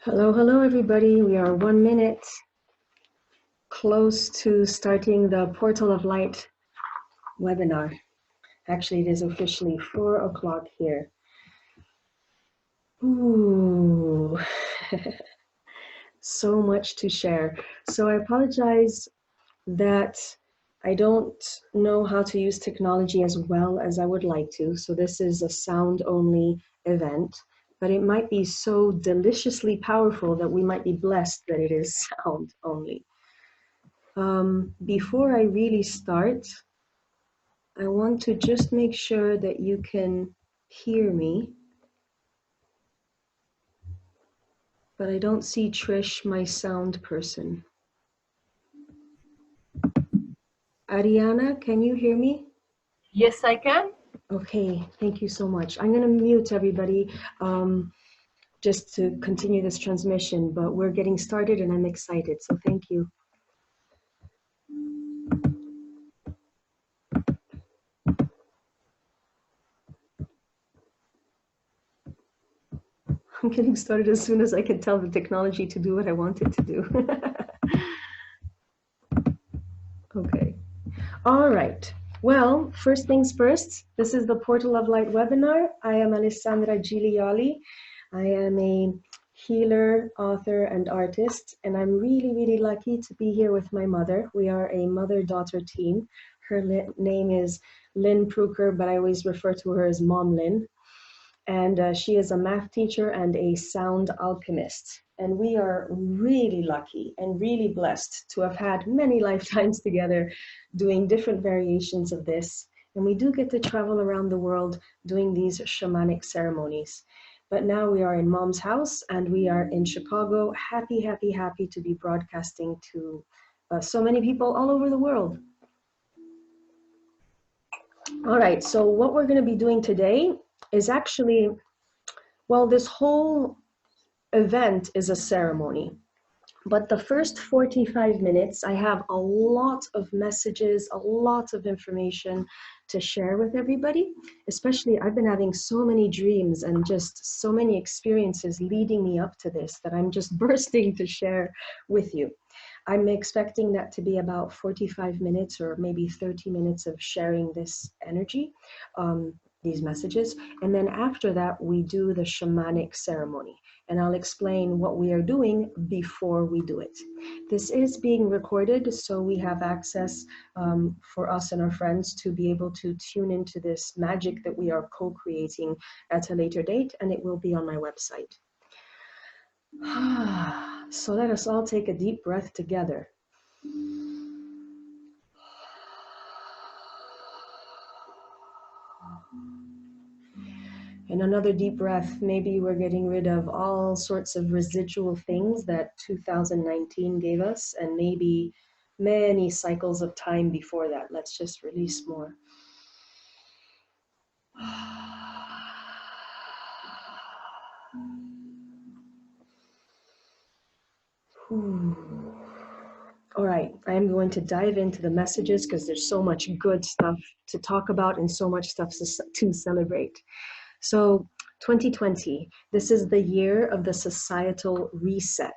Hello, hello, everybody. We are 1 minute close to starting the Portal of Light webinar. Actually, it is officially 4 o'clock here. Ooh, so much to share. So I apologize that I don't know how to use technology as well as I would like to. So this is a sound-only event, but it might be so deliciously powerful that we might be blessed that it is sound only. Before I really start, I want to just make sure that you can hear me, but I don't see Trish, my sound person. Ariana, can you hear me? Yes, I can. Okay, thank you so much. I'm going to mute everybody just to continue this transmission, but we're getting started and I'm excited, so thank you. I'm getting started as soon as I can tell the technology to do what I want it to do. Okay. All right. Well, first things first, this is the Portal of Light webinar. I am Alessandra Giglioli. I am a healer, author, and artist, and I'm really, really lucky to be here with my mother. We are a mother-daughter team. Her name is Lynn Pruker, but I always refer to her as Mom Lynn. And she is a math teacher and a sound alchemist. And we are really lucky and really blessed to have had many lifetimes together doing different variations of this. And we do get to travel around the world doing these shamanic ceremonies. But now we are in Mom's house and we are in Chicago. Happy, happy, happy to be broadcasting to so many people all over the world. All right, so what we're going to be doing today is actually, well, this whole event is a ceremony. But the first 45 minutes, I have a lot of messages, a lot of information to share with everybody. Especially, I've been having so many dreams and just so many experiences leading me up to this that I'm just bursting to share with you. I'm expecting that to be about 45 minutes or maybe 30 minutes of sharing this energy, these messages. And then after that, we do the shamanic ceremony. And I'll explain what we are doing before we do it. This is being recorded, so we have access for us and our friends to be able to tune into this magic that we are co-creating at a later date, and it will be on my website. So let us all take a deep breath together. And another deep breath. Maybe we're getting rid of all sorts of residual things that 2019 gave us, and maybe many cycles of time before that. Let's just release more. All right, I am going to dive into the messages because there's so much good stuff to talk about and so much stuff to celebrate. So 2020, this is the year of the societal reset.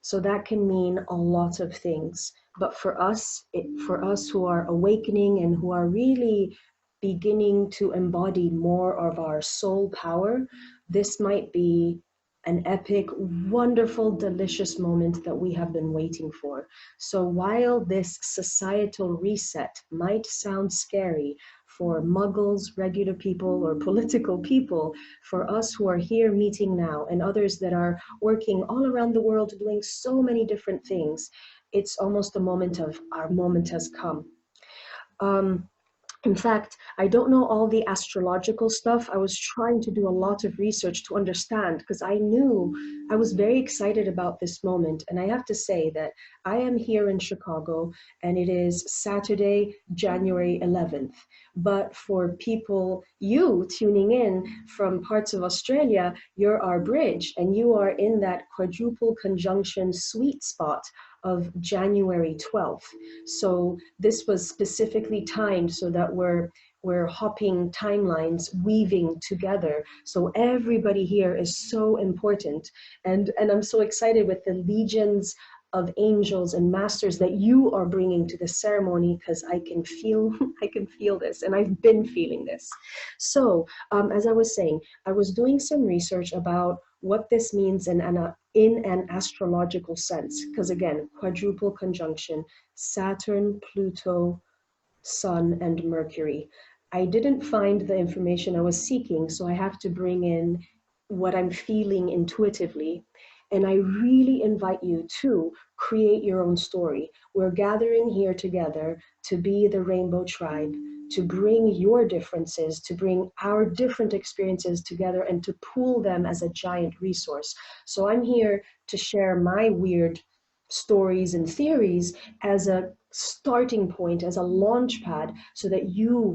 So that can mean a lot of things. But for us who are awakening and who are really beginning to embody more of our soul power, this might be an epic, wonderful, delicious moment that we have been waiting for. So while this societal reset might sound scary for muggles, regular people, or political people, for us who are here meeting now and others that are working all around the world doing so many different things, it's almost a moment of our moment has come. In fact, I don't know all the astrological stuff. I was trying to do a lot of research to understand because I knew I was very excited about this moment. And I have to say that I am here in Chicago and it is Saturday, January 11th. But for people, you tuning in from parts of Australia, you're our bridge and you are in that quadruple conjunction sweet spot of January 12th. So this was specifically timed so that we're we're hopping timelines, weaving together. So everybody here is so important. And I'm so excited with the legions of angels and masters that you are bringing to the ceremony, because I can feel I can feel this, and I've been feeling this. So as I was saying, I was doing some research about what this means in an astrological sense, because again, quadruple conjunction, Saturn, Pluto, Sun, and Mercury. I didn't find the information I was seeking, so I have to bring in what I'm feeling intuitively. And I really invite you to create your own story. We're gathering here together to be the Rainbow Tribe, to bring your differences, to bring our different experiences together and to pool them as a giant resource. So I'm here to share my weird stories and theories as a starting point, as a launch pad, so that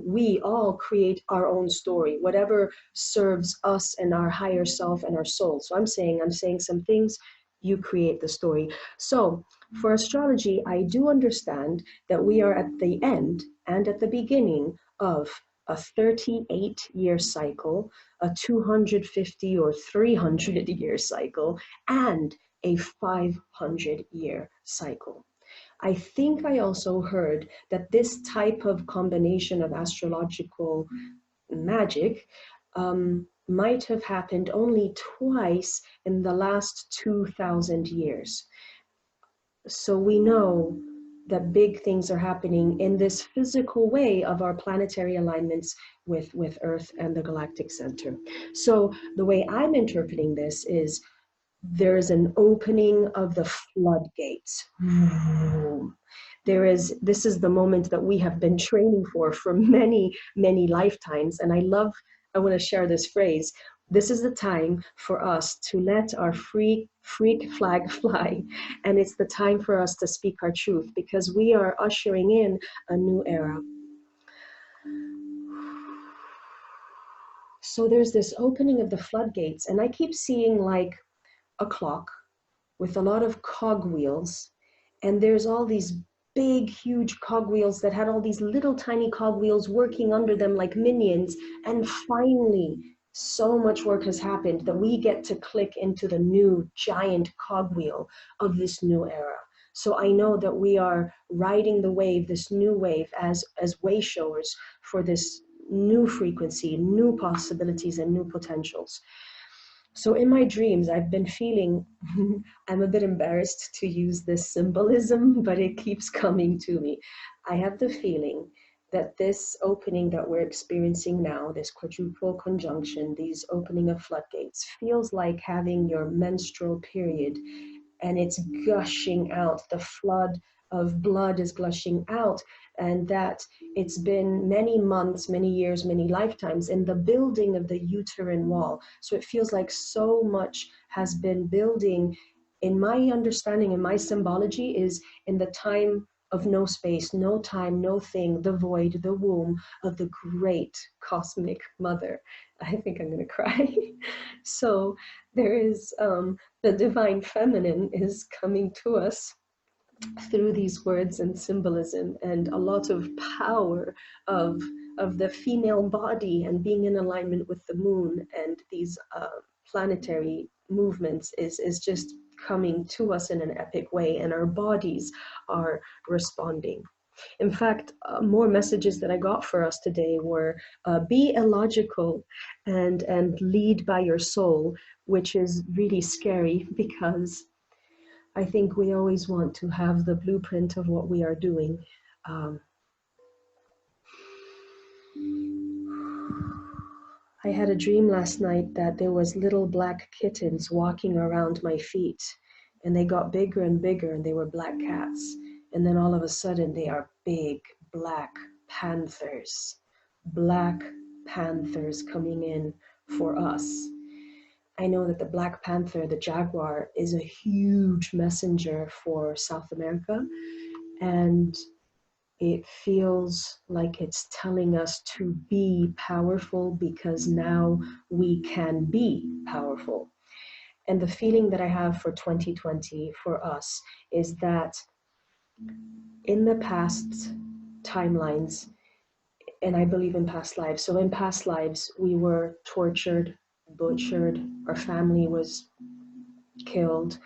we all create our own story, whatever serves us and our higher self and our soul. So I'm saying some things, you create the story. So for astrology, I do understand that we are at the end and at the beginning of a 38-year cycle, a 250 or 300-year cycle, and a 500-year cycle. I think I also heard that this type of combination of astrological magic might have happened only twice in the last 2,000 years. So we know that big things are happening in this physical way of our planetary alignments with Earth and the galactic center. So the way I'm interpreting this is there is an opening of the floodgates. This is the moment that we have been training for many, many lifetimes. And I want to share this phrase. This is the time for us to let our freak flag fly. And it's the time for us to speak our truth, because we are ushering in a new era. So there's this opening of the floodgates, and I keep seeing like a clock with a lot of cogwheels, and there's all these big, huge cogwheels that had all these little tiny cogwheels working under them like minions, and finally, so much work has happened that we get to click into the new giant cogwheel of this new era. So I know that we are riding the wave, this new wave, as way showers for this new frequency, new possibilities, and new potentials. So in my dreams, I've been feeling, I'm a bit embarrassed to use this symbolism, but it keeps coming to me. I have the feeling that this opening that we're experiencing now, this quadruple conjunction, these opening of floodgates, feels like having your menstrual period, and it's gushing out. The flood of blood is gushing out, and that it's been many months, many years, many lifetimes in the building of the uterine wall. So it feels like so much has been building. In my understanding, in my symbology, is in the time of no space, no time, no thing, the void, the womb of the great cosmic mother. I think I'm gonna cry. So there is the divine feminine is coming to us through these words and symbolism, and a lot of power of the female body and being in alignment with the moon and these planetary movements is just coming to us in an epic way, and our bodies are responding. In fact, more messages that I got for us today were be illogical and lead by your soul, which is really scary, because I think we always want to have the blueprint of what we are doing. I had a dream last night that there was little black kittens walking around my feet, and they got bigger and bigger, and they were black cats. And then all of a sudden they are big black panthers. Black panthers coming in for us. I know that the Black Panther, the jaguar, is a huge messenger for South America, and it feels like it's telling us to be powerful, because now we can be powerful. And the feeling that I have for 2020 for us is that in the past timelines, and I believe in past lives. So in past lives, we were tortured, butchered, our family was killed,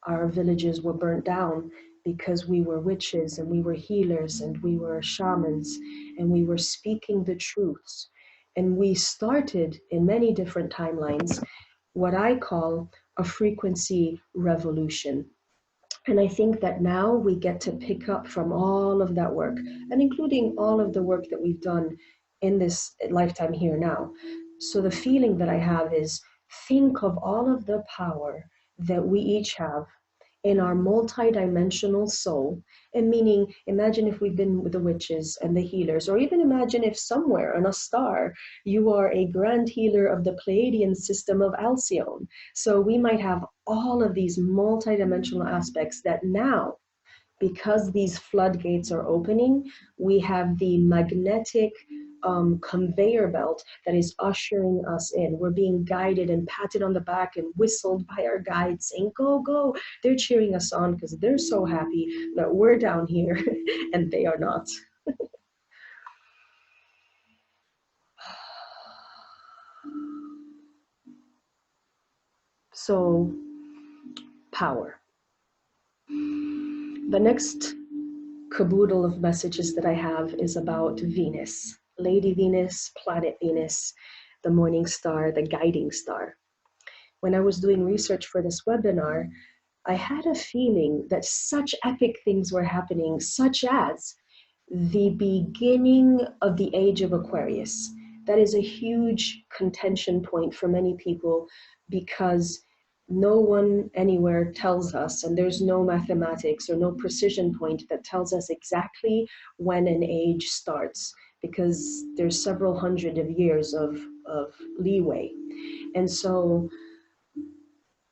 our villages were burnt down because we were witches and we were healers and we were shamans and we were speaking the truths. And we started in many different timelines what I call a frequency revolution. And I think that now we get to pick up from all of that work, and including all of the work that we've done in this lifetime here now. So the feeling that I have is, think of all of the power that we each have in our multi-dimensional soul. And meaning, imagine if we've been with the witches and the healers, or even imagine if somewhere on a star you are a grand healer of the Pleiadian system of Alcyone. So we might have all of these multi-dimensional aspects that now, because these floodgates are opening, we have the magnetic conveyor belt that is ushering us in. We're being guided and patted on the back and whistled by our guides saying, go, go. They're cheering us on because they're so happy that we're down here and they are not. So, power. The next caboodle of messages that I have is about Venus, Lady Venus, planet Venus, the morning star, the guiding star. When I was doing research for this webinar, I had a feeling that such epic things were happening, such as the beginning of the age of Aquarius. That is a huge contention point for many people because no one anywhere tells us, and there's no mathematics or no precision point that tells us exactly when an age starts, because there's several hundred of years of leeway. And so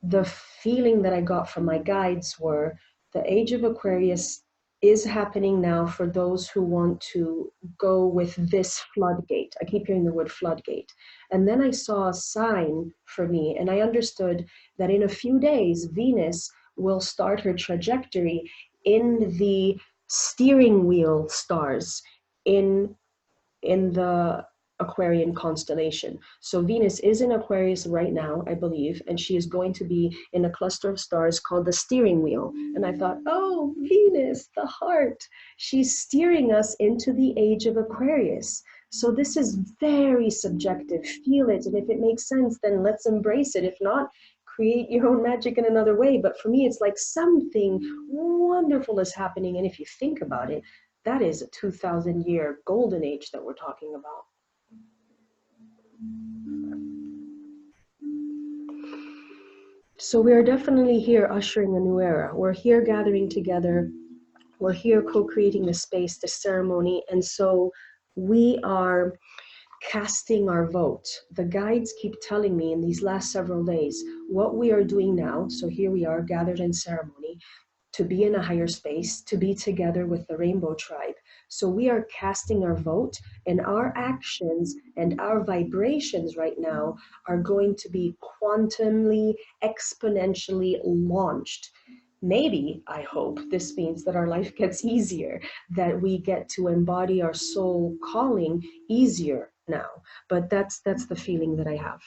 the feeling that I got from my guides were the age of Aquarius is happening now for those who want to go with this floodgate. I keep hearing the word floodgate. And then I saw a sign for me, and I understood that in a few days, Venus will start her trajectory in the steering wheel stars in the Aquarian constellation. So Venus is in Aquarius right now, I believe, and she is going to be in a cluster of stars called the steering wheel. And I thought, oh, Venus, the heart, she's steering us into the age of Aquarius. So this is very subjective. Feel it, and if it makes sense, then let's embrace it. If not, create your own magic in another way. But for me, it's like something wonderful is happening. And if you think about it, that is a 2,000-year golden age that we're talking about. So we are definitely here ushering a new era. We're here gathering together. We're here co-creating the space, the ceremony. And so we are casting our vote. The guides keep telling me in these last several days what we are doing now. So here we are gathered in ceremony to be in a higher space, to be together with the Rainbow Tribe. So we are casting our vote, and our actions and our vibrations right now are going to be quantumly, exponentially launched. Maybe, I hope, this means that our life gets easier, that we get to embody our soul calling easier now. But that's the feeling that I have.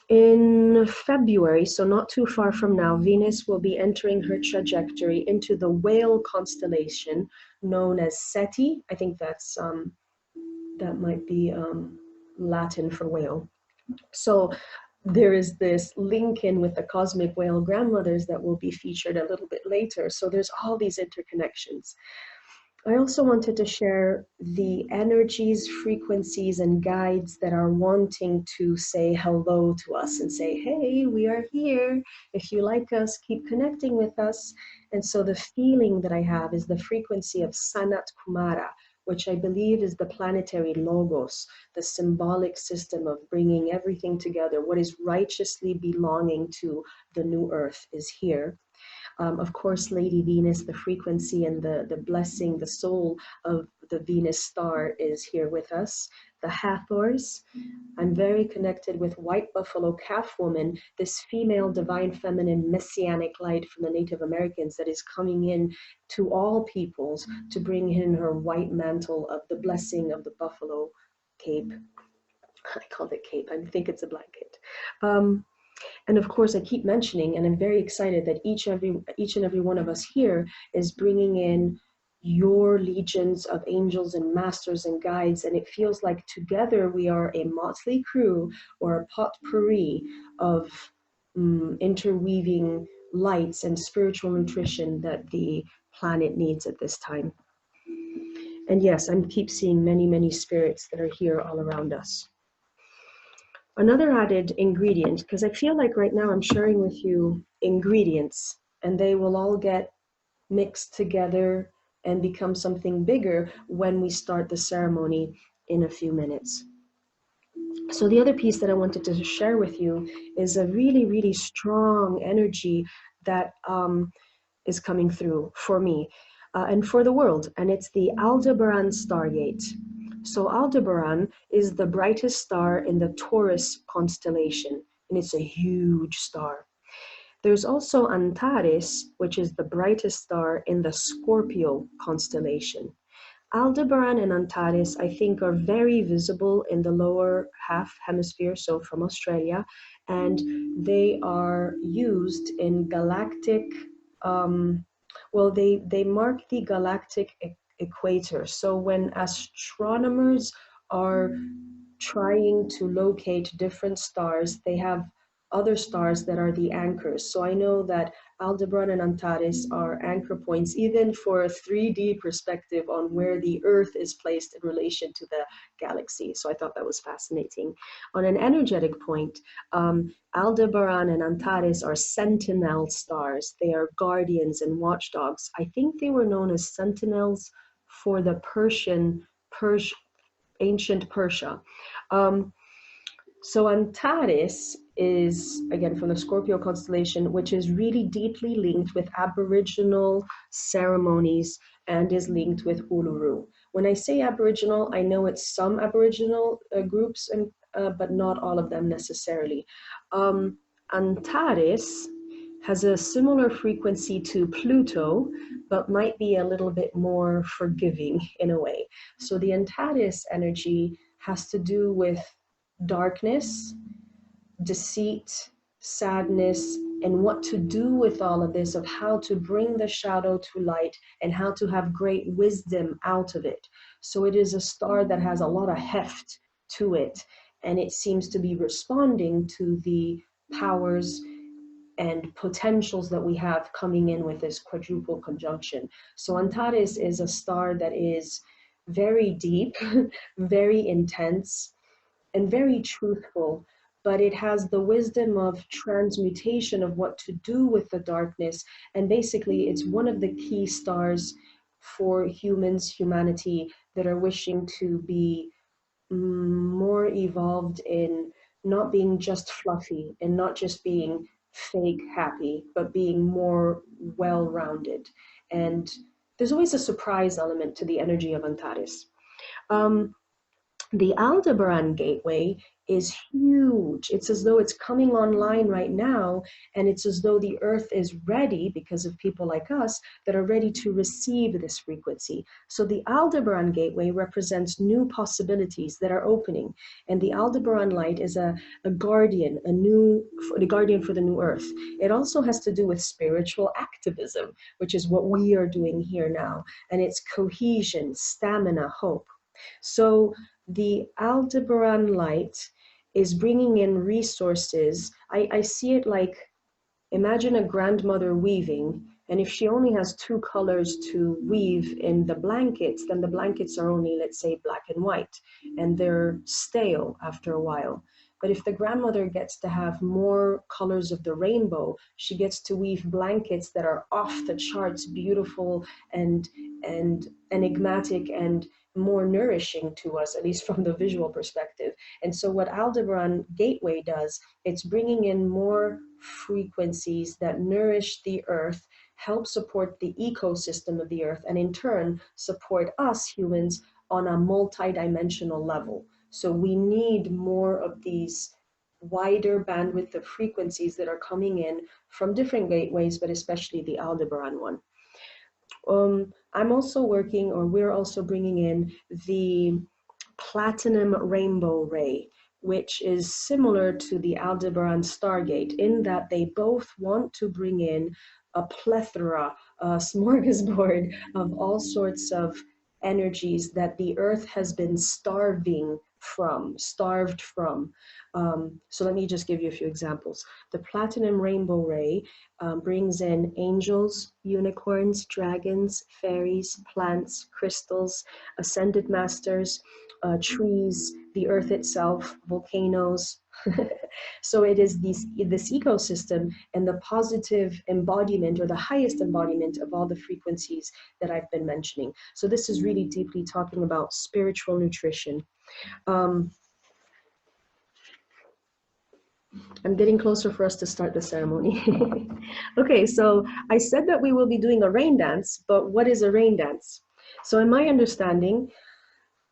In February, so not too far from now, Venus will be entering her trajectory into the whale constellation known as Seti. I think that's that might be Latin for whale. So there is this link in with the cosmic whale grandmothers that will be featured a little bit later. So there's all these interconnections. I also wanted to share the energies, frequencies, and guides that are wanting to say hello to us and say, hey, we are here. If you like us, keep connecting with us. And so the feeling that I have is the frequency of Sanat Kumara, which I believe is the planetary logos, the symbolic system of bringing everything together. What is righteously belonging to the new earth is here. Of course, Lady Venus, the frequency and the blessing, the soul of the Venus star is here with us. the Hathors. I'm very connected with White Buffalo Calf Woman, this female divine feminine messianic light from the Native Americans that is coming in to all peoples to bring in her white mantle of the blessing of the buffalo cape. I called it cape, I think it's a blanket. And of course, I keep mentioning, and I'm very excited that each and every one of us here is bringing in your legions of angels and masters and guides, and it feels like together we are a motley crew or a potpourri of interweaving lights and spiritual nutrition that the planet needs at this time. And yes, I keep seeing many, many spirits that are here all around us. Another added ingredient, because I feel like right now I'm sharing with you ingredients and they will all get mixed together and become something bigger when we start the ceremony in a few minutes. So the other piece that I wanted to share with you is a really, really strong energy that is coming through for me and for the world, and it's the Aldebaran Stargate. So Aldebaran is the brightest star in the Taurus constellation, and it's a huge star. There's also Antares, which is the brightest star in the Scorpio constellation. Aldebaran and Antares, I think, are very visible in the lower half hemisphere, so from Australia, and they are used in galactic, well, they mark the galactic equator. So when astronomers are trying to locate different stars, they have other stars that are the anchors. So I know that Aldebaran and Antares are anchor points, even for a 3D perspective on where the Earth is placed in relation to the galaxy. So I thought that was fascinating. On an energetic point, Aldebaran and Antares are sentinel stars. They are guardians and watchdogs. I think they were known as sentinels for the ancient Persia. So Antares is, again, from the Scorpio constellation, which is really deeply linked with Aboriginal ceremonies and is linked with Uluru. When I say Aboriginal, I know it's some Aboriginal groups, and but not all of them necessarily. Antares has a similar frequency to Pluto, but might be a little bit more forgiving in a way. So the Antares energy has to do with darkness, deceit, sadness, and what to do with all of this, of how to bring the shadow to light and how to have great wisdom out of it. So it is a star that has a lot of heft to it, and it seems to be responding to the powers and potentials that we have coming in with this quadruple conjunction. So Antares is a star that is very deep, very intense, and very truthful, but it has the wisdom of transmutation of what to do with the darkness. And basically, it's one of the key stars for humanity that are wishing to be more evolved in not being just fluffy and not just being fake happy, but being more well-rounded. And there's always a surprise element to the energy of Antares. The Aldebaran gateway is huge. It's as though it's coming online right now, and it's as though the Earth is ready because of people like us that are ready to receive this frequency. So the Aldebaran gateway represents new possibilities that are opening, and the Aldebaran light is a guardian, the guardian for the new Earth. It also has to do with spiritual activism, which is what we are doing here now, and it's cohesion, stamina, hope. So the Aldebaran light is bringing in resources. I see it like, imagine a grandmother weaving, and if she only has two colors to weave in the blankets, then the blankets are only, let's say, black and white, and they're stale after a while. But if the grandmother gets to have more colors of the rainbow, she gets to weave blankets that are off the charts, beautiful and enigmatic and more nourishing to us, at least from the visual perspective. And so what Aldebaran Gateway does, it's bringing in more frequencies that nourish the Earth, help support the ecosystem of the Earth, and in turn support us humans on a multi-dimensional level. So we need more of these wider bandwidth of frequencies that are coming in from different gateways, but especially the Aldebaran one. I'm also working, or we're also bringing in the platinum rainbow ray, which is similar to the Aldebaran Stargate in that they both want to bring in a plethora, a smorgasbord of all sorts of energies that the earth has been starved from. So let me just give you a few examples. The platinum rainbow ray brings in angels, unicorns, dragons, fairies, plants, crystals, ascended masters, trees, the earth itself, volcanoes. So it is this ecosystem and the positive embodiment or the highest embodiment of all the frequencies that I've been mentioning. So this is really deeply talking about spiritual nutrition. I'm getting closer for us to start the ceremony. Okay, so I said that we will be doing a rain dance, but what is a rain dance? So in my understanding,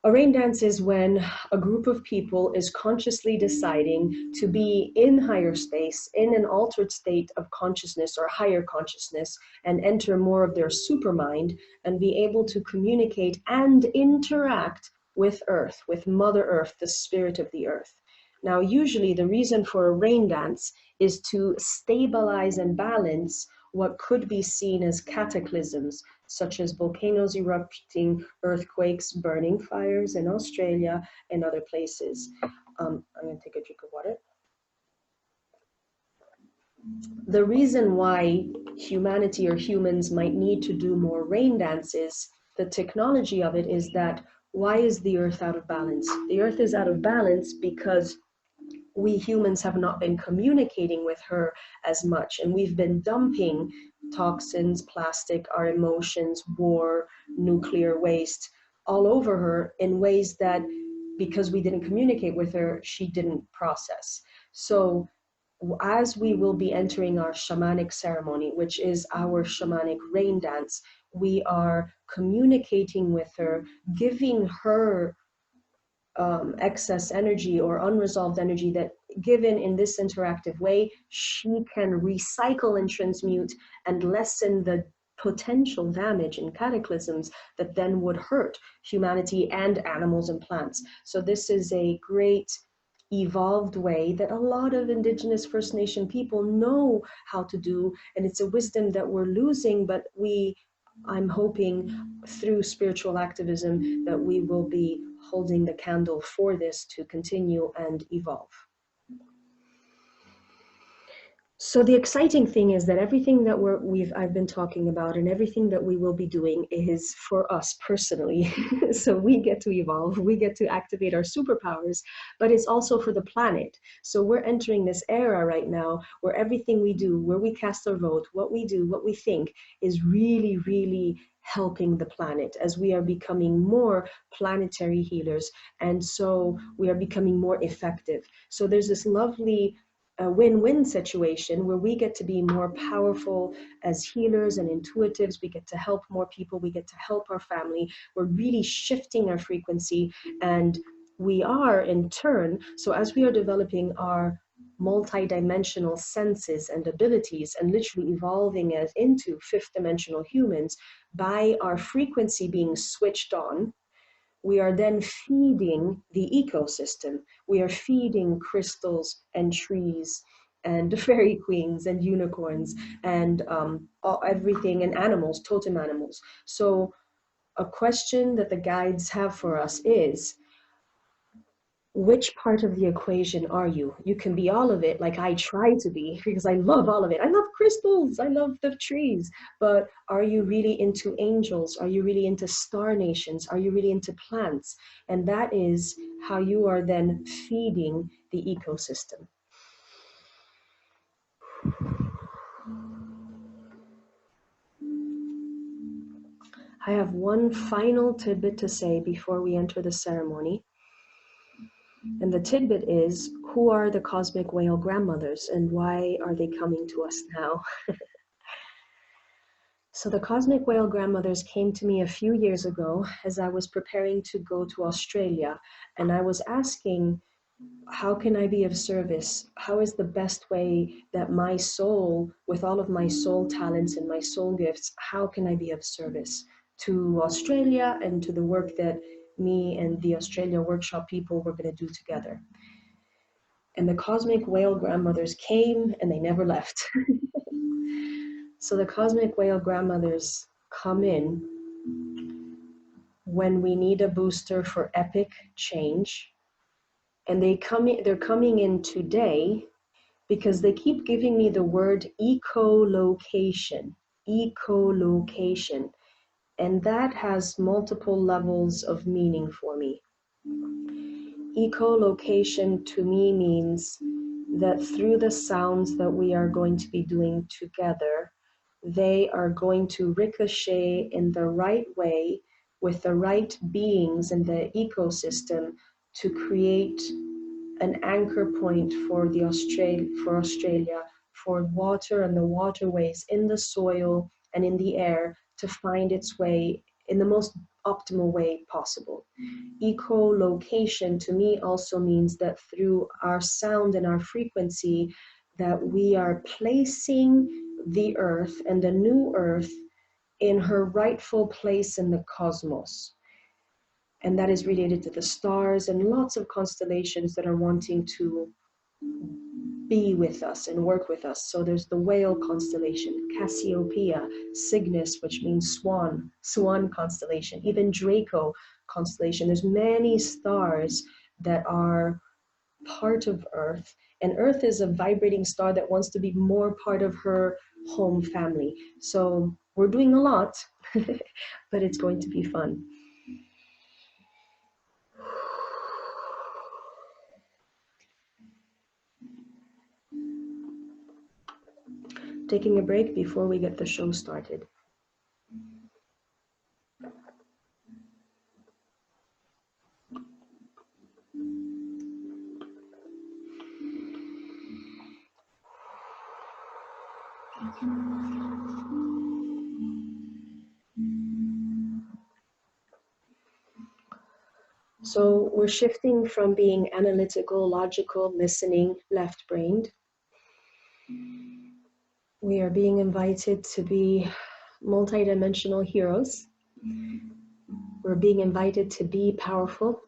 a rain dance is when a group of people is consciously deciding to be in higher space, in an altered state of consciousness or higher consciousness, and enter more of their supermind and be able to communicate and interact with Earth, with Mother Earth, the spirit of the Earth. Now, usually the reason for a rain dance is to stabilize and balance what could be seen as cataclysms, such as volcanoes erupting, earthquakes, burning fires in Australia and other places. I'm going to take a drink of water. The reason why humanity or humans might need to do more rain dances, the technology of it is that why is the earth out of balance? The earth is out of balance because we humans have not been communicating with her as much, and we've been dumping toxins, plastic, our emotions, war, nuclear waste all over her in ways that, because we didn't communicate with her, she didn't process. So as we will be entering our shamanic ceremony, which is our shamanic rain dance, we are communicating with her, giving her excess energy or unresolved energy that, given in this interactive way, she can recycle and transmute and lessen the potential damage and cataclysms that then would hurt humanity and animals and plants. So this is a great evolved way that a lot of Indigenous First Nation people know how to do, and it's a wisdom that we're losing, but I'm hoping through spiritual activism that we will be holding the candle for this to continue and evolve. So the exciting thing is that everything that I've been talking about and everything that we will be doing is for us personally. So we get to evolve, we get to activate our superpowers, but it's also for the planet. So we're entering this era right now where everything we do, where we cast our vote, what we do, what we think is really, really helping the planet as we are becoming more planetary healers. And so we are becoming more effective. So there's this lovely a win-win situation where we get to be more powerful as healers and intuitives. We get to help more people. We get to help our family. We're really shifting our frequency, and we are in turn. So as we are developing our multi-dimensional senses and abilities and literally evolving as into fifth dimensional humans by our frequency being switched on, we are then feeding the ecosystem. We are feeding crystals and trees and fairy queens and unicorns and everything, and animals, totem animals. So a question that the guides have for us is, which part of the equation are you? You can be all of it, like I try to be, because I love all of it. I love crystals, I love the trees, but are you really into angels? Are you really into star nations? Are you really into plants? And that is how you are then feeding the ecosystem. I have one final tidbit to say before we enter the ceremony. And the tidbit is, who are the cosmic whale grandmothers and why are they coming to us now? So the cosmic whale grandmothers came to me a few years ago as I was preparing to go to Australia, and I was asking, how can I be of service? How is the best way that my soul, with all of my soul talents and my soul gifts, how can I be of service to Australia and to the work that me and the Australia workshop people were going to do together? And the cosmic whale grandmothers came and they never left. So the cosmic whale grandmothers come in when we need a booster for epic change. And they're coming in today because they keep giving me the word echolocation, echolocation. And that has multiple levels of meaning for me. Echolocation to me means that through the sounds that we are going to be doing together, they are going to ricochet in the right way with the right beings in the ecosystem to create an anchor point for Australia, for water and the waterways in the soil and in the air to find its way in the most optimal way possible. Echolocation to me also means that through our sound and our frequency, that we are placing the earth and the new earth in her rightful place in the cosmos. And that is related to the stars and lots of constellations that are wanting to be with us and work with us. So there's the whale constellation, Cassiopeia, Cygnus, which means swan, swan constellation, even Draco constellation. There's many stars that are part of Earth, and Earth is a vibrating star that wants to be more part of her home family. So we're doing a lot, but it's going to be fun. Taking a break before we get the show started. So we're shifting from being analytical, logical, listening, left-brained. We are being invited to be multidimensional heroes. We're being invited to be powerful.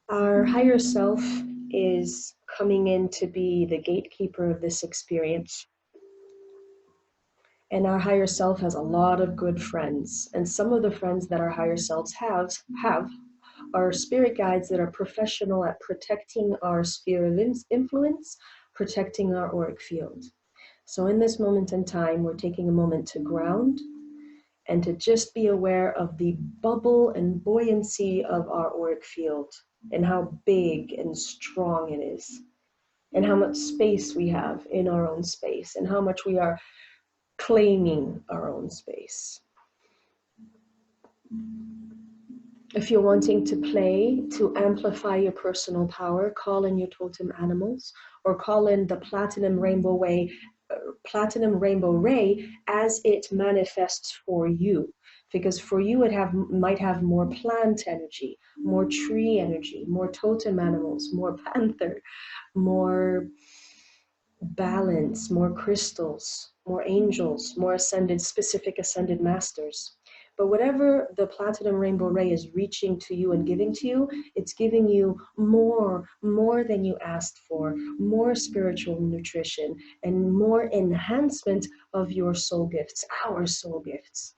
Our higher self is coming in to be the gatekeeper of this experience. And our higher self has a lot of good friends. And some of the friends that our higher selves have are spirit guides that are professional at protecting our sphere of influence, protecting our auric field. So in this moment in time, we're taking a moment to ground and to just be aware of the bubble and buoyancy of our auric field and how big and strong it is, and how much space we have in our own space, and how much we are claiming our own space. If you're wanting to play to amplify your personal power, call in your totem animals, or call in the platinum rainbow ray as it manifests for you. Because for you, it might have more plant energy, more tree energy, more totem animals, more panther, more balance, more crystals, more angels, more specific ascended masters. But whatever the platinum rainbow ray is reaching to you and giving to you, it's giving you more than you asked for, more spiritual nutrition, and more enhancement of your soul gifts, our soul gifts.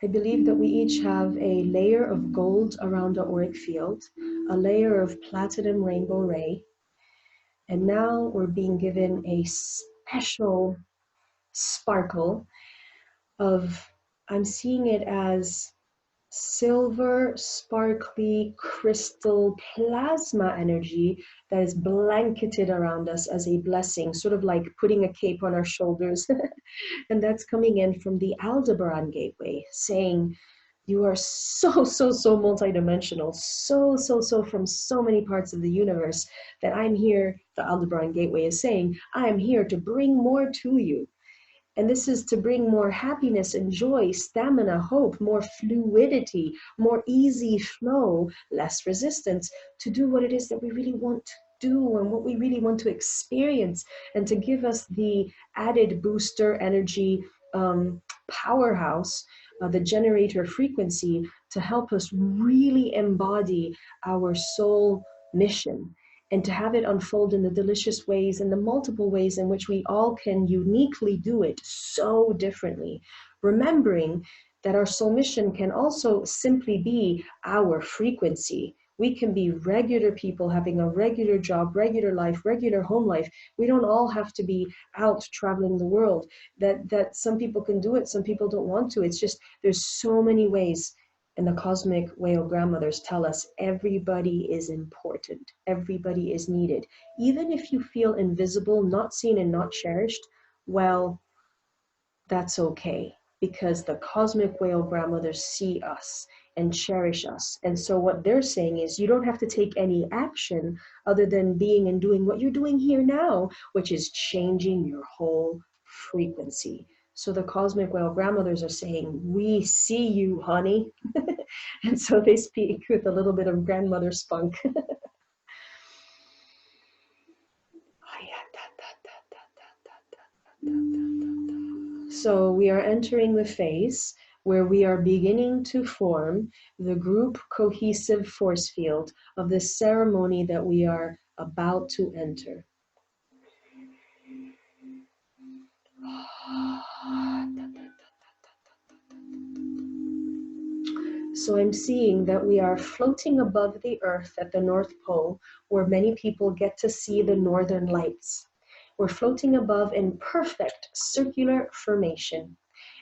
I believe that we each have a layer of gold around our auric field, a layer of platinum rainbow ray, and now we're being given a special sparkle of, I'm seeing it as silver, sparkly, crystal plasma energy that is blanketed around us as a blessing, sort of like putting a cape on our shoulders. And that's coming in from the Aldebaran gateway, saying, You are so, so, so multidimensional, so from so many parts of the universe that I'm here, the Aldebaran Gateway is saying, I am here to bring more to you. And this is to bring more happiness and joy, stamina, hope, more fluidity, more easy flow, less resistance to do what it is that we really want to do and what we really want to experience, and to give us the added booster energy powerhouse, the generator frequency to help us really embody our soul mission, and to have it unfold in the delicious ways and the multiple ways in which we all can uniquely do it so differently. Remembering that our soul mission can also simply be our frequency. We can be regular people having a regular job, regular life, regular home life. We don't all have to be out traveling the world. That some people can do it, some people don't want to. It's just there's so many ways. And the cosmic whale grandmothers tell us everybody is important, everybody is needed. Even if you feel invisible, not seen, and not cherished, well, that's okay, because the cosmic whale grandmothers see us and cherish us. And so what they're saying is you don't have to take any action other than being and doing what you're doing here now, which is changing your whole frequency. So the cosmic whale grandmothers are saying, we see you, honey. And so they speak with a little bit of grandmother spunk. So we are entering the phase where we are beginning to form the group cohesive force field of this ceremony that we are about to enter. So I'm seeing that we are floating above the earth at the North Pole, where many people get to see the northern lights. We're floating above in perfect circular formation.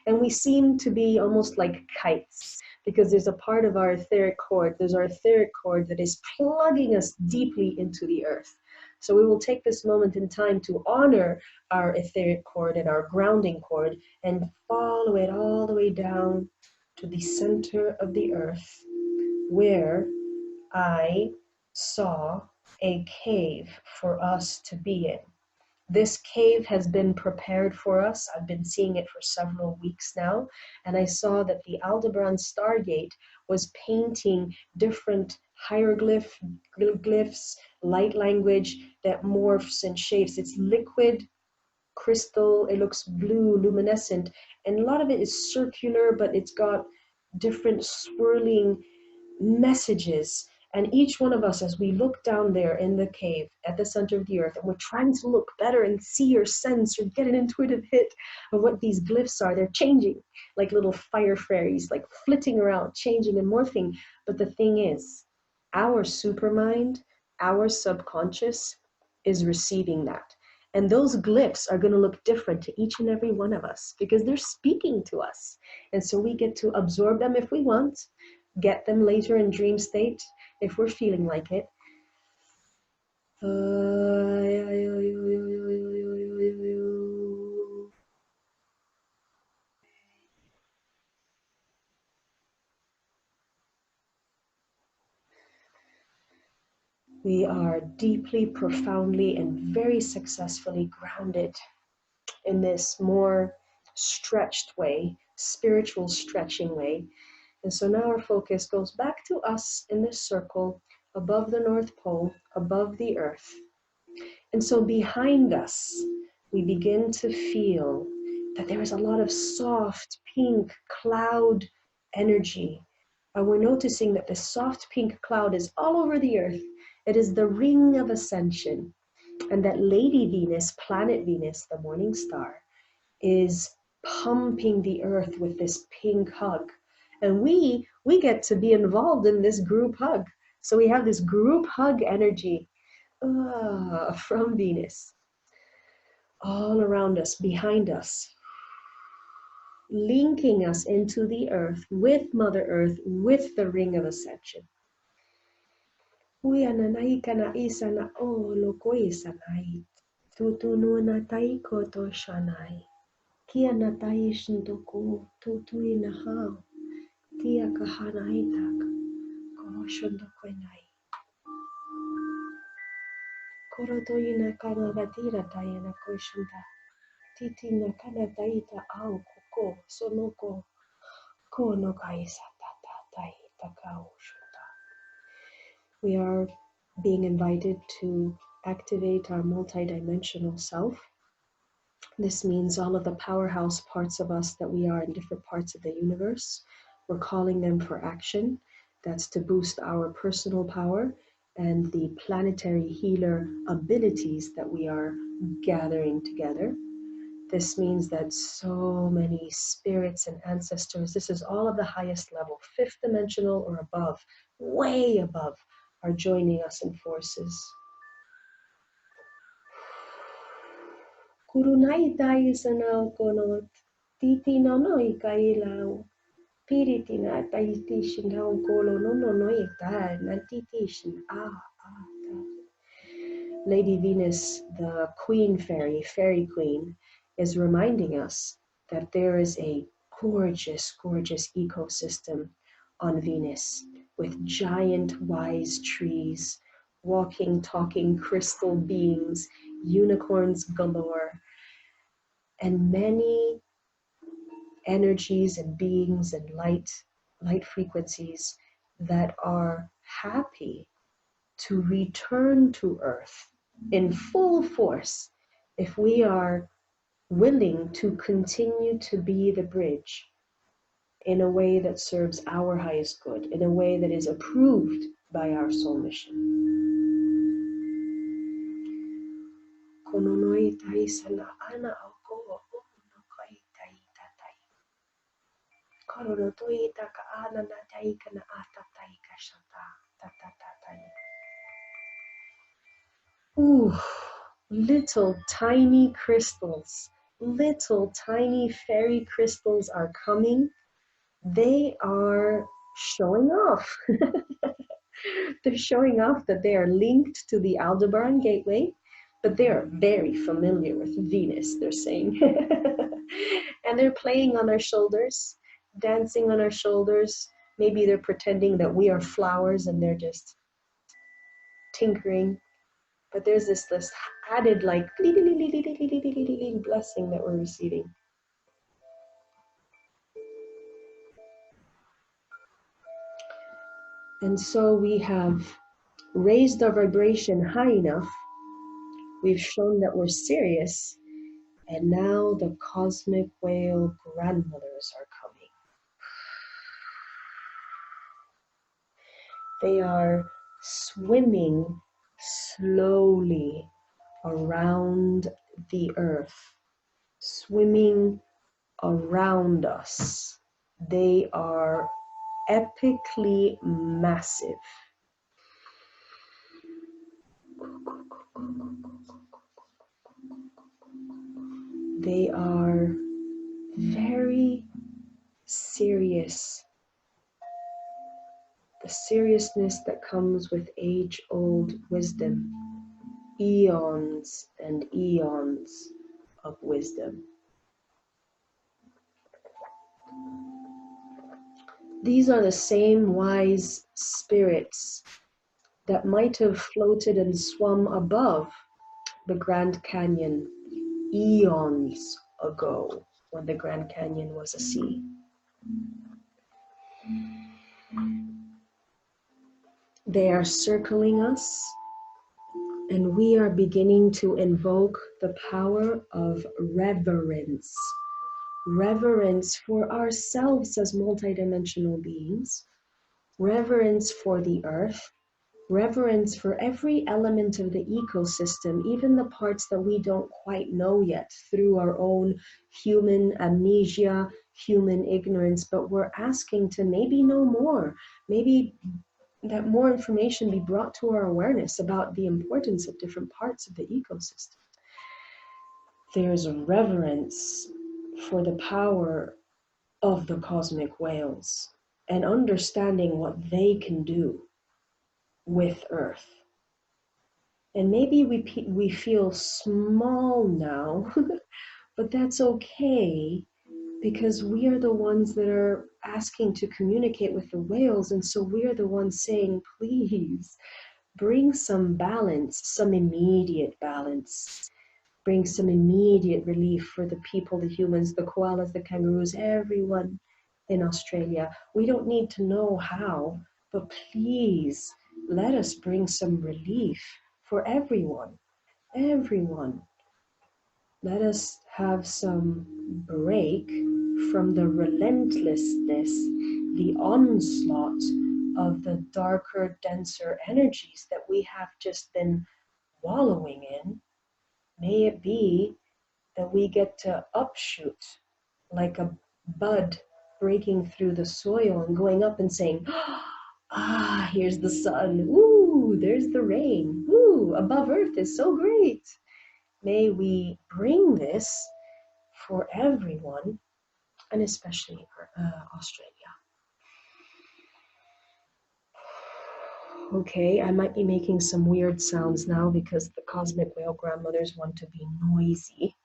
And we seem to be almost like kites, because there's a part of our etheric cord, there's our etheric cord that is plugging us deeply into the earth. So we will take this moment in time to honor our etheric cord and our grounding cord and follow it all the way down to the center of the earth, where I saw a cave for us to be in. This cave has been prepared for us. I've been seeing it for several weeks now, and I saw that the Aldebaran Stargate was painting different hieroglyphs, light language that morphs and shapes. It's liquid crystal, it looks blue, luminescent, and a lot of it is circular, but it's got different swirling messages. And each one of us, as we look down there in the cave at the center of the earth, and we're trying to look better and see or sense or get an intuitive hit of what these glyphs are, they're changing like little fire fairies, like flitting around, changing and morphing. But the thing is, our supermind, our subconscious is receiving that. And those glyphs are going to look different to each and every one of us because they're speaking to us. And so we get to absorb them if we want, get them later in dream state if we're feeling like it. We are deeply, profoundly, and very successfully grounded in this more stretched way, spiritual stretching way. And so now our focus goes back to us in this circle above the North Pole, above the earth. And so behind us, we begin to feel that there is a lot of soft pink cloud energy. And we're noticing that the soft pink cloud is all over the earth. It is the ring of ascension. And that Lady Venus, planet Venus, the morning star, is pumping the earth with this pink hug. And we get to be involved in this group hug. So we have this group hug energy from Venus all around us, behind us, linking us into the earth with Mother Earth, with the ring of ascension. Kia natai shintoku tutui nahau. Tia kahana itak. Kohoshondo kwenai. Korotoina kana vatira tayana koshanda. Titi na kana taita au koko sonoko. Kono kaisa tata taita kaushanda. We are being invited to activate our multidimensional self. This means all of the powerhouse parts of us that we are in different parts of the universe. We're calling them for action. That's to boost our personal power and the planetary healer abilities that we are gathering together. This means that so many spirits and ancestors, this is all of the highest level, fifth dimensional or above, way above, are joining us in forces. Kurunai tayo sa naukonot, titi no no ikailaw, piriti na tayo tishin haong kolo no no no ita, na titishin Lady Venus, the queen fairy queen, is reminding us that there is a gorgeous, gorgeous ecosystem on Venus with giant wise trees, walking, talking crystal beings, unicorns galore, and many energies and beings and light frequencies that are happy to return to Earth in full force if we are willing to continue to be the bridge in a way that serves our highest good, in a way that is approved by our soul mission. Ooh, little tiny crystals, little tiny fairy crystals are coming. They are showing off. They're showing off that they are linked to the Aldebaran gateway, but they are very familiar with Venus, they're saying. And they're playing on our shoulders, dancing on our shoulders. Maybe they're pretending that we are flowers and they're just tinkering. But there's this added like blessing that we're receiving. And so we have raised our vibration high enough. We've shown that we're serious. And now the cosmic whale grandmothers are coming. They are swimming slowly around the earth, swimming around us. They are epically massive. They are very serious. The seriousness that comes with age-old wisdom, eons and eons of wisdom. These are the same wise spirits that might have floated and swum above the Grand Canyon eons ago, when the Grand Canyon was a sea. They are circling us, and we are beginning to invoke the power of reverence. Reverence for ourselves as multidimensional beings, reverence for the earth, reverence for every element of the ecosystem, even the parts that we don't quite know yet through our own human amnesia, human ignorance, but we're asking to maybe know more, maybe that more information be brought to our awareness about the importance of different parts of the ecosystem. There's a reverence for the power of the cosmic whales and understanding what they can do with Earth. And maybe we feel small now, but that's okay, because we are the ones that are asking to communicate with the whales. And so we are the ones saying, please bring some balance, some immediate balance. Bring some immediate relief for the people, the humans, the koalas, the kangaroos, everyone in Australia. We don't need to know how, but please let us bring some relief for everyone. Everyone. Let us have some break from the relentlessness, the onslaught of the darker, denser energies that we have just been wallowing in. May it be that we get to upshoot like a bud breaking through the soil and going up and saying, ah, here's the sun. Ooh, there's the rain. Ooh, above earth is so great. May we bring this for everyone, and especially Australia. Okay, I might be making some weird sounds now because the cosmic whale grandmothers want to be noisy.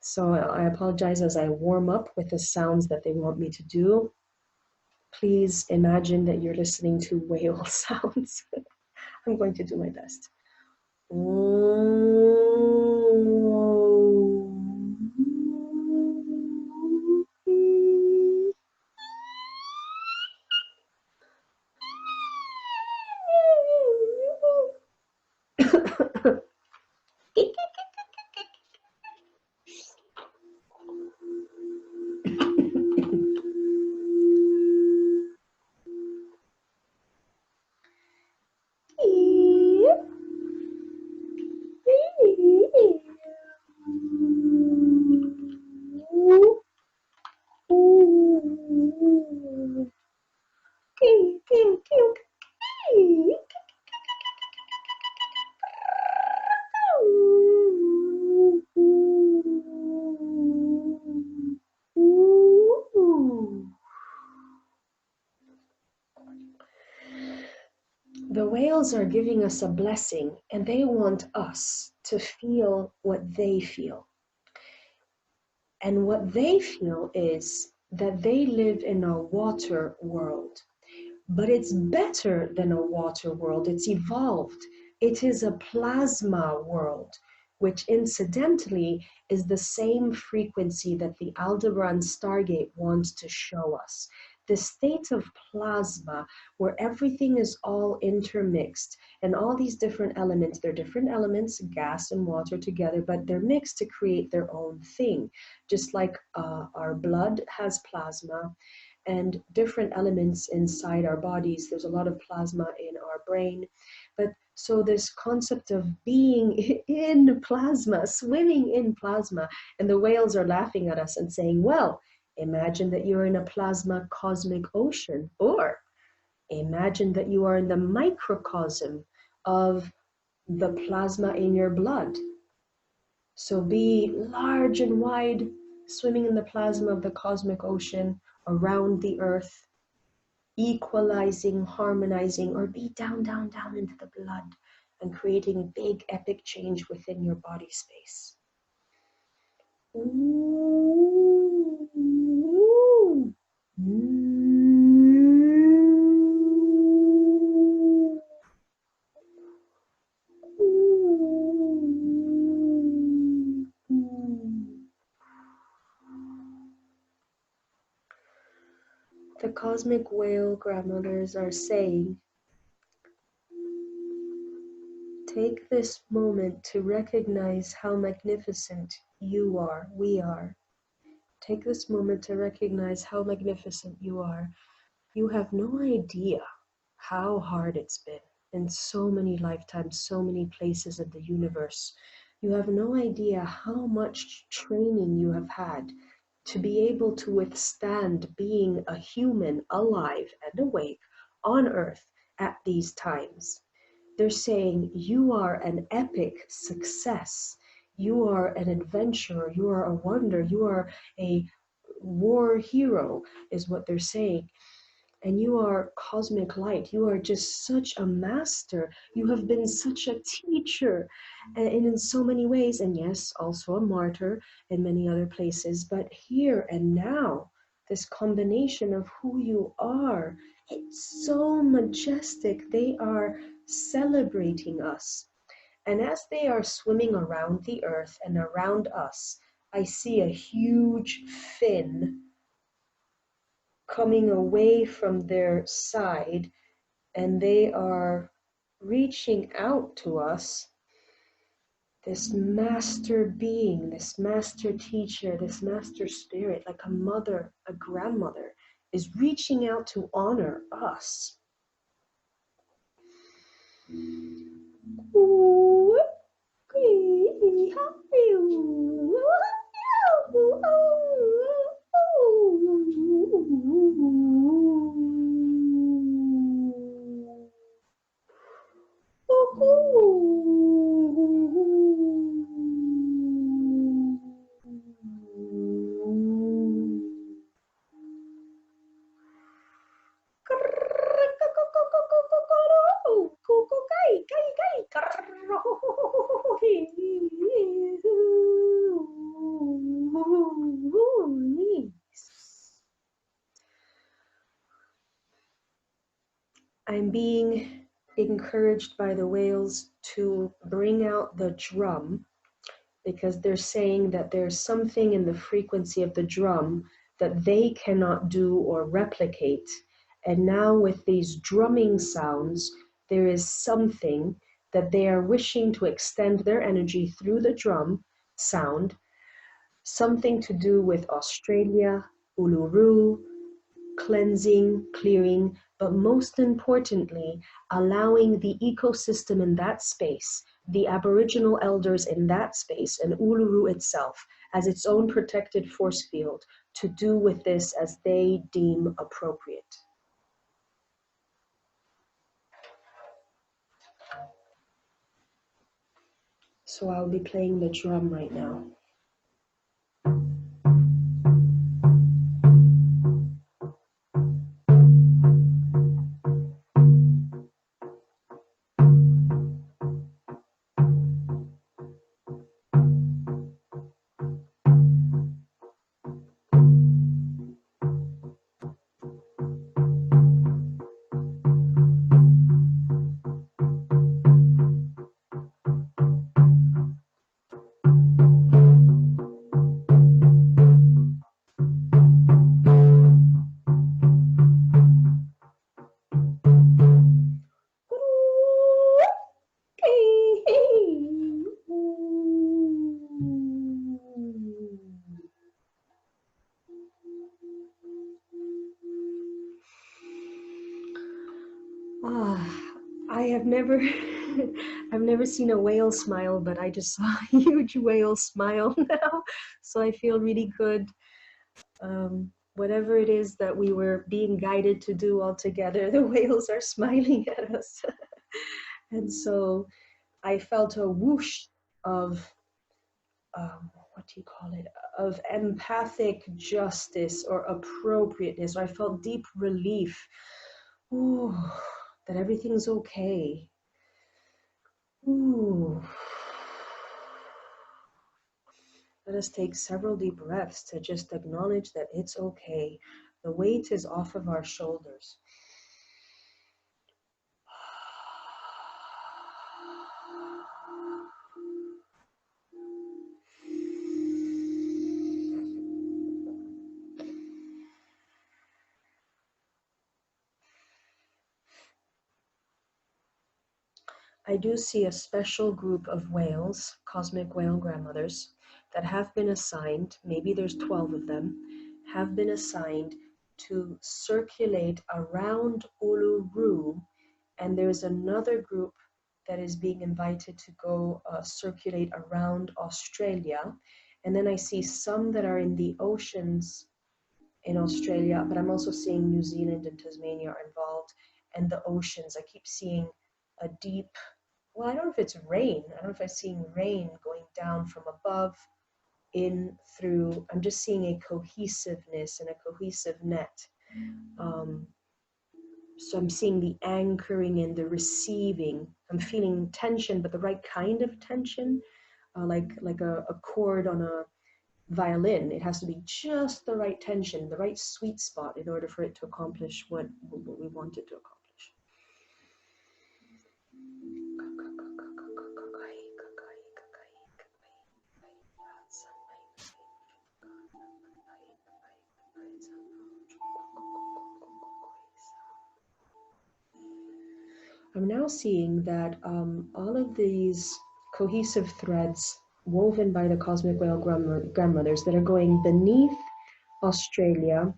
So I apologize as I warm up with the sounds that they want me to do. Please imagine that you're listening to whale sounds. I'm going to do my best. The whales are giving us a blessing, and they want us to feel what they feel. And what they feel is that they live in a water world. But it's better than a water world. It's evolved. It is a plasma world, which incidentally is the same frequency that the Aldebaran Stargate wants to show us. The state of plasma, where everything is all intermixed and all these different elements, they're different elements, gas and water together, but they're mixed to create their own thing. Just like our blood has plasma, and different elements inside our bodies. There's a lot of plasma in our brain. But so this concept of being in plasma, swimming in plasma, and the whales are laughing at us and saying, well, imagine that you're in a plasma cosmic ocean, or imagine that you are in the microcosm of the plasma in your blood. So be large and wide, swimming in the plasma of the cosmic ocean, around the earth, equalizing, harmonizing, or be down, down, down into the blood and creating big epic change within your body space. Ooh. The cosmic whale grandmothers are saying, take this moment to recognize how magnificent you are, we are. Take this moment to recognize how magnificent you are. You have no idea how hard it's been in so many lifetimes, so many places in the universe. You have no idea how much training you have had to be able to withstand being a human alive and awake on Earth at these times. They're saying you are an epic success. You are an adventurer. You are a wonder. You are a war hero, is what they're saying. And you are cosmic light. You are just such a master. You have been such a teacher, and in so many ways. And yes, also a martyr in many other places. But here and now, this combination of who you are, it's so majestic. They are celebrating us. And as they are swimming around the earth and around us, I see a huge fin coming away from their side, and they are reaching out to us. This master being, this master teacher, this master spirit, like a mother, a grandmother, is reaching out to honor us. Ooh. I'm being encouraged by the whales to bring out the drum, because they're saying that there's something in the frequency of the drum that they cannot do or replicate. And now with these drumming sounds, there is something that they are wishing to extend their energy through the drum sound, something to do with Australia, Uluru, cleansing, clearing, but most importantly, allowing the ecosystem in that space, the Aboriginal elders in that space, and Uluru itself, as its own protected force field, to do with this as they deem appropriate. So I'll be playing the drum right now. I have never, I've never seen a whale smile, but I just saw a huge whale smile now, so I feel really good. Whatever it is that we were being guided to do all together, the whales are smiling at us. And so I felt a whoosh of, what do you call it, of empathic justice or appropriateness. Or I felt deep relief. Ooh, that everything's okay. Ooh. Let us take several deep breaths to just acknowledge that it's okay. The weight is off of our shoulders. I do see a special group of whales, cosmic whale grandmothers, that have been assigned, maybe there's 12 of them, have been assigned to circulate around Uluru, and there's another group that is being invited to go circulate around Australia. And then I see some that are in the oceans in Australia, but I'm also seeing New Zealand and Tasmania are involved, and the oceans. I keep seeing a deep, well, I don't know if it's rain. I don't know if I'm seeing rain going down from above in through. I'm just seeing a cohesiveness and a cohesive net. So I'm seeing the anchoring and the receiving. I'm feeling tension, but the right kind of tension, like a chord on a violin. It has to be just the right tension, the right sweet spot in order for it to accomplish what we want it to accomplish. I'm now seeing that all of these cohesive threads woven by the cosmic whale grandmothers that are going beneath Australia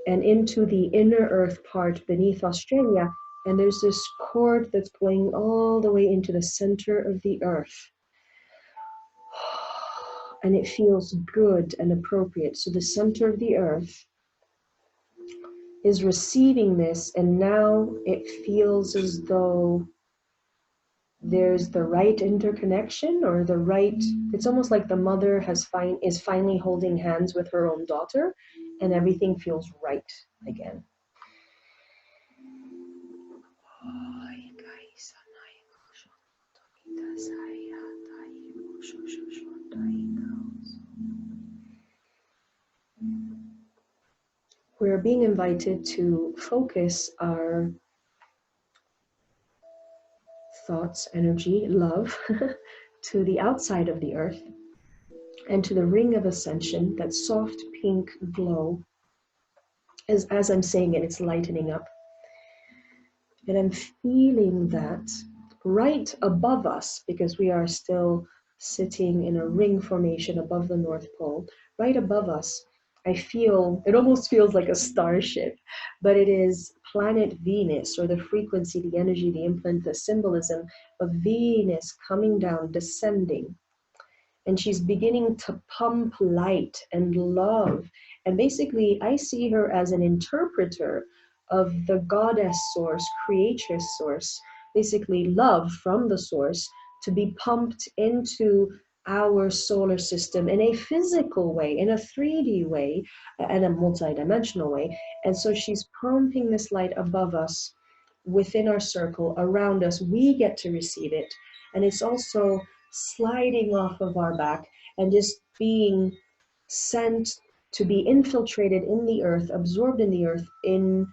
and into the inner earth part beneath Australia. And there's this cord that's going all the way into the center of the earth. And it feels good and appropriate. So the center of the earth is receiving this, and now it feels as though there's the right interconnection, or the right, it's almost like the mother is finally holding hands with her own daughter, and everything feels right again. We're being invited to focus our thoughts, energy, love to the outside of the earth and to the ring of ascension, that soft pink glow. As I'm saying it, it's lightening up. And I'm feeling that right above us, because we are still sitting in a ring formation above the North Pole, right above us, I feel, it almost feels like a starship, but it is planet Venus, or the frequency, the energy, the imprint, the symbolism of Venus coming down, descending. And she's beginning to pump light and love. And basically, I see her as an interpreter of the goddess source, creatress source, basically love from the source, to be pumped into our solar system in a physical way, in a 3D way, and a multidimensional way. And so she's pumping this light above us, within our circle, around us. We get to receive it. And it's also sliding off of our back and just being sent to be infiltrated in the earth, absorbed in the earth, in,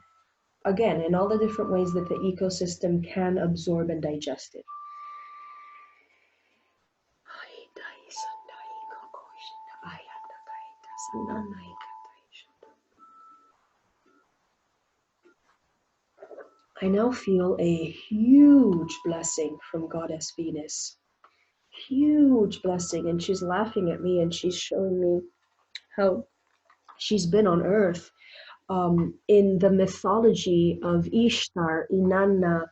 again, in all the different ways that the ecosystem can absorb and digest it. I now feel a huge blessing from Goddess Venus. Huge blessing. And she's laughing at me, and she's showing me how she's been on Earth in the mythology of Ishtar, Inanna,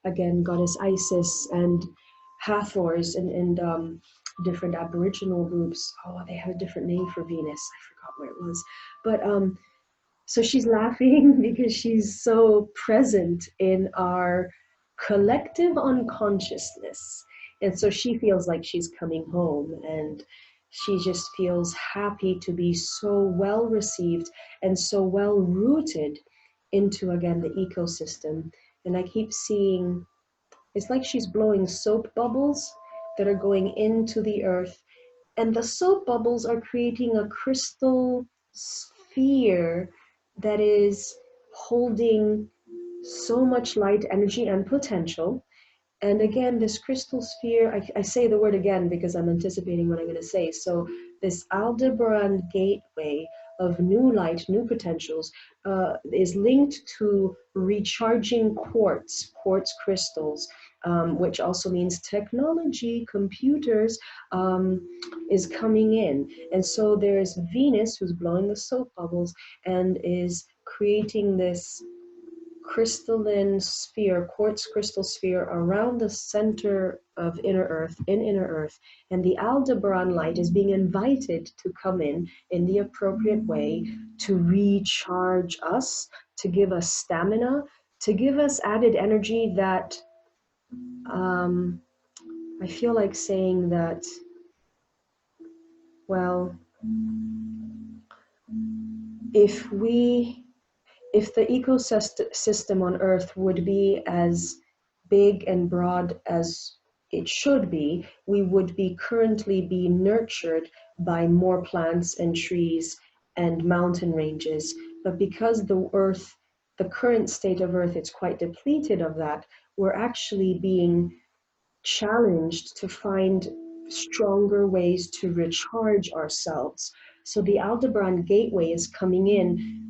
again, Goddess Isis, and Hathors, and different Aboriginal groups. Oh, they have a different name for Venus. I forgot where it was. But so she's laughing because she's so present in our collective unconsciousness. And so she feels like she's coming home, and she just feels happy to be so well received and so well rooted into, again, the ecosystem. And I keep seeing, it's like she's blowing soap bubbles that are going into the earth. And the soap bubbles are creating a crystal sphere that is holding so much light, energy, and potential. And again, this crystal sphere, I say the word again because I'm anticipating what I'm going to say. So this Aldebaran gateway of new light, new potentials, is linked to recharging quartz crystals, which also means technology, computers, is coming in. And so there's Venus, who's blowing the soap bubbles and is creating this crystalline sphere, quartz crystal sphere around the center of inner earth, in inner earth. And the Aldebaran light is being invited to come in the appropriate way, to recharge us, to give us stamina, to give us added energy that I feel like saying that, well, if if the ecosystem on Earth would be as big and broad as it should be, we would be currently be nurtured by more plants and trees and mountain ranges. But because the Earth, the current state of Earth, it's quite depleted of that, we're actually being challenged to find stronger ways to recharge ourselves. So the Aldebaran Gateway is coming in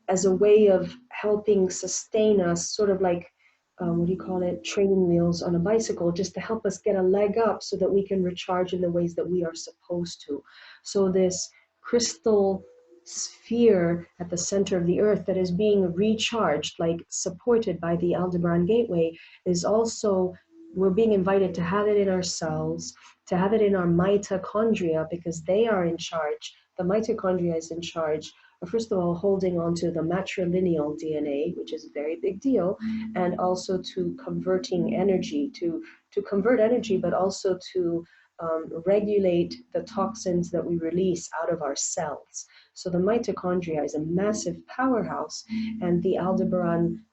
as a way of helping sustain us, sort of like, what do you call it, training wheels on a bicycle, just to help us get a leg up so that we can recharge in the ways that we are supposed to. So this crystal sphere at the center of the earth that is being recharged, like supported by the Aldebaran Gateway, is also, we're being invited to have it in our cells, to have it in our mitochondria, because they are in charge. The mitochondria is in charge, first of all, holding on to the matrilineal DNA, which is a very big deal, and also to converting energy, to convert energy, but also to regulate the toxins that we release out of our cells. So the mitochondria is a massive powerhouse, and the Aldebaran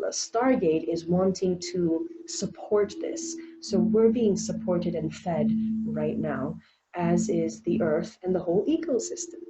Stargate is wanting to support this. So we're being supported and fed right now, as is the Earth and the whole ecosystem.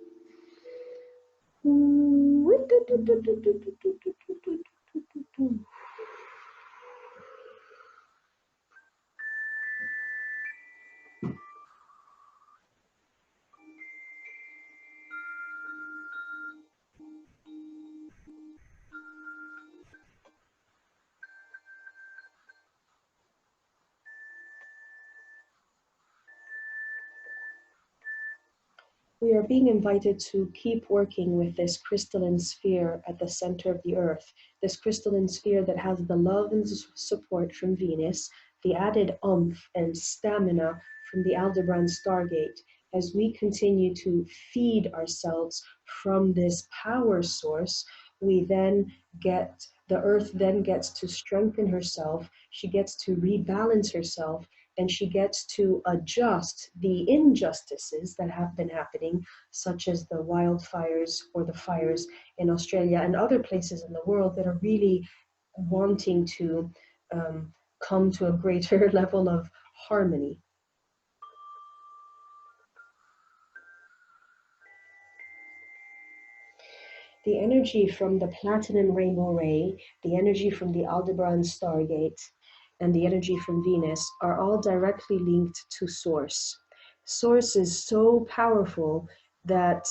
We are being invited to keep working with this crystalline sphere at the center of the earth, this crystalline sphere that has the love and support from Venus, the added oomph and stamina from the Aldebaran Stargate, as we continue to feed ourselves from this power source. We then get, the earth then gets to strengthen herself, she gets to rebalance herself, and she gets to adjust the injustices that have been happening, such as the wildfires or the fires in Australia and other places in the world that are really wanting to come to a greater level of harmony. The energy from the platinum rainbow ray, the energy from the Aldebaran Stargate, and the energy from Venus are all directly linked to Source. Source is so powerful that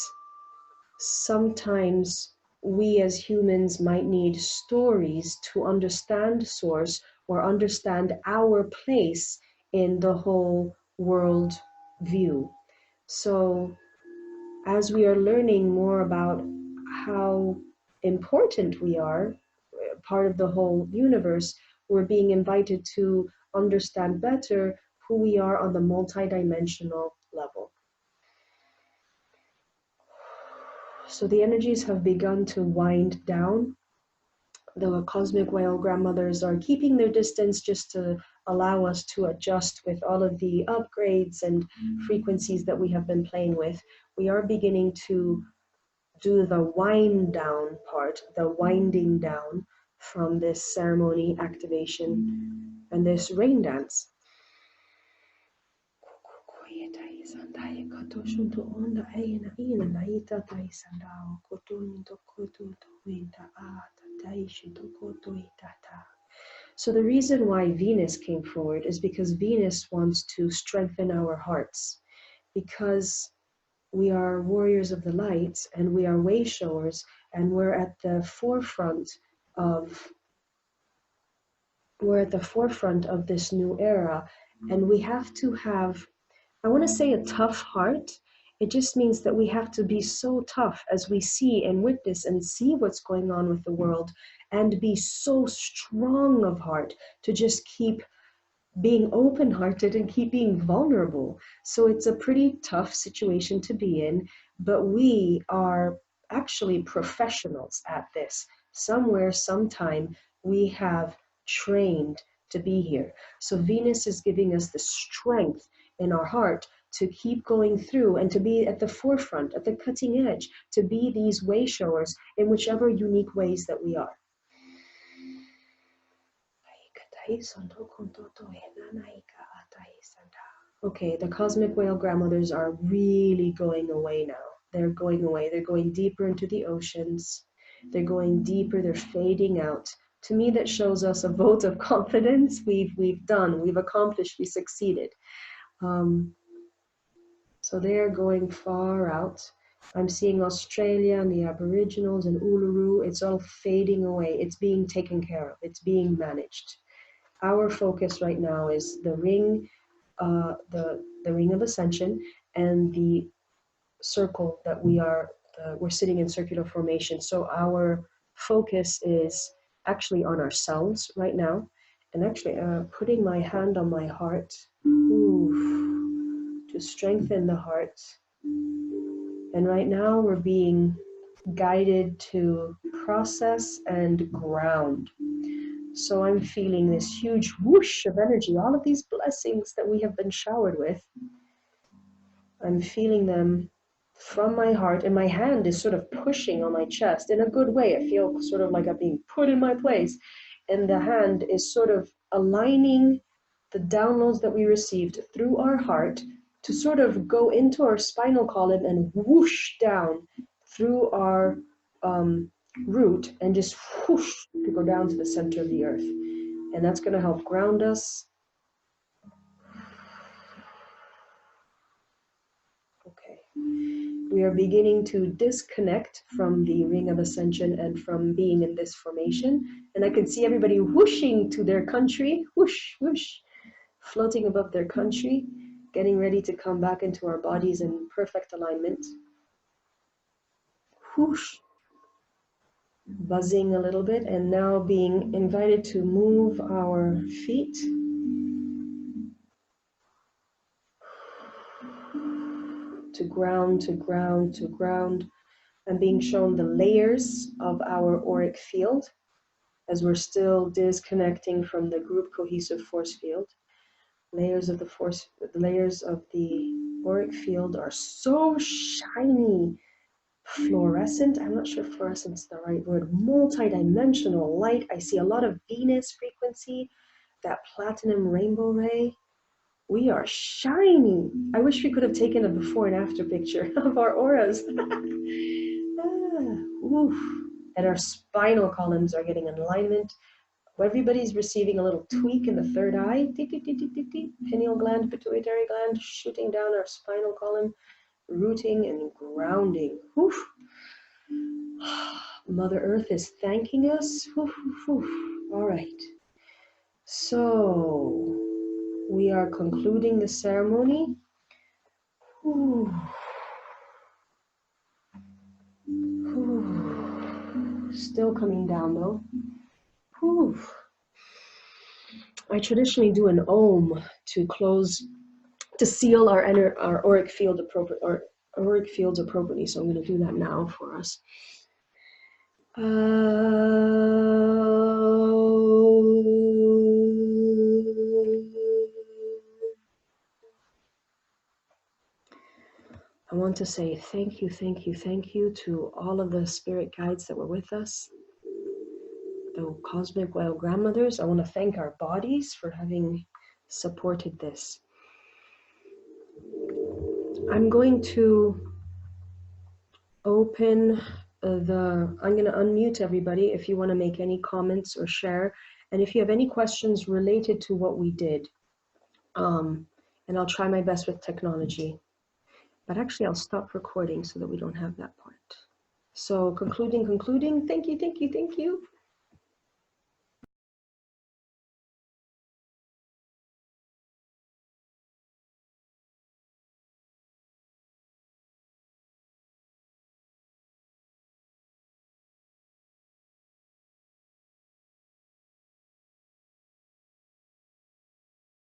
sometimes we as humans might need stories to understand Source or understand our place in the whole world view. So as we are learning more about how important we are, part of the whole universe, we're being invited to understand better who we are on the multidimensional level. So the energies have begun to wind down. The cosmic whale grandmothers are keeping their distance just to allow us to adjust with all of the upgrades and frequencies that we have been playing with. We are beginning to do the wind down part, the winding down from this ceremony activation and this rain dance. So the reason why Venus came forward is because Venus wants to strengthen our hearts, because we are warriors of the light and we are way showers, and we're at the forefront of this new era, and we have to have, I want to say, a tough heart. It just means that we have to be so tough as we see and witness and see what's going on with the world, and be so strong of heart to just keep being open-hearted and keep being vulnerable. So it's a pretty tough situation to be in, but we are actually professionals at this. Somewhere, sometime, we have trained to be here. So Venus is giving us the strength in our heart to keep going through and to be at the forefront, at the cutting edge, to be these way showers in whichever unique ways that we are. Okay, the cosmic whale grandmothers are really going away now. They're going away. They're going deeper into the oceans. They're going deeper. They're fading out. To me, that shows us a vote of confidence. We've accomplished, we succeeded. So they're going far out. I'm seeing Australia and the Aboriginals and Uluru. It's all fading away. It's being taken care of. It's being managed. Our focus right now is the ring, the ring of ascension, and the circle that we're sitting in circular formation. So our focus is actually on ourselves right now, and actually putting my hand on my heart to strengthen the heart. And right now we're being guided to process and ground. So I'm feeling this huge whoosh of energy, all of these blessings that we have been showered with. I'm feeling them from my heart, and my hand is sort of pushing on my chest in a good way. I feel sort of like I'm being put in my place. And the hand is sort of aligning the downloads that we received through our heart to sort of go into our spinal column and whoosh down through our root and just whoosh to go down to the center of the earth. And that's going to help ground us. Okay. We are beginning to disconnect from the ring of ascension and from being in this formation. And I can see everybody whooshing to their country, whoosh, whoosh, floating above their country, getting ready to come back into our bodies in perfect alignment. Whoosh, buzzing a little bit, and now being invited to move our feet. To ground, to ground, to ground. I'm being shown the layers of our auric field as we're still disconnecting from the group cohesive force field. Layers of the auric field are so shiny, fluorescent. I'm not sure if fluorescent is the right word. Multi-dimensional light. I see a lot of Venus frequency, that platinum rainbow ray. We are shiny. I wish we could have taken a before and after picture of our auras. And our spinal columns are getting in alignment. Everybody's receiving a little tweak in the third eye. Pineal gland, pituitary gland, shooting down our spinal column, rooting and grounding. Mother Earth is thanking us. All right. So we are concluding the ceremony. Still coming down though. I traditionally do an Om to close, to seal our auric field auric fields appropriately. So I'm going to do that now for us. I want to say thank you, thank you, thank you to all of the spirit guides that were with us, the cosmic whale grandmothers. I want to thank our bodies for having supported this. I'm going to open I'm going to unmute everybody if you want to make any comments or share, and if you have any questions related to what we did. And I'll try my best with technology. But actually, I'll stop recording so that we don't have that part. So concluding, thank you, thank you, thank you.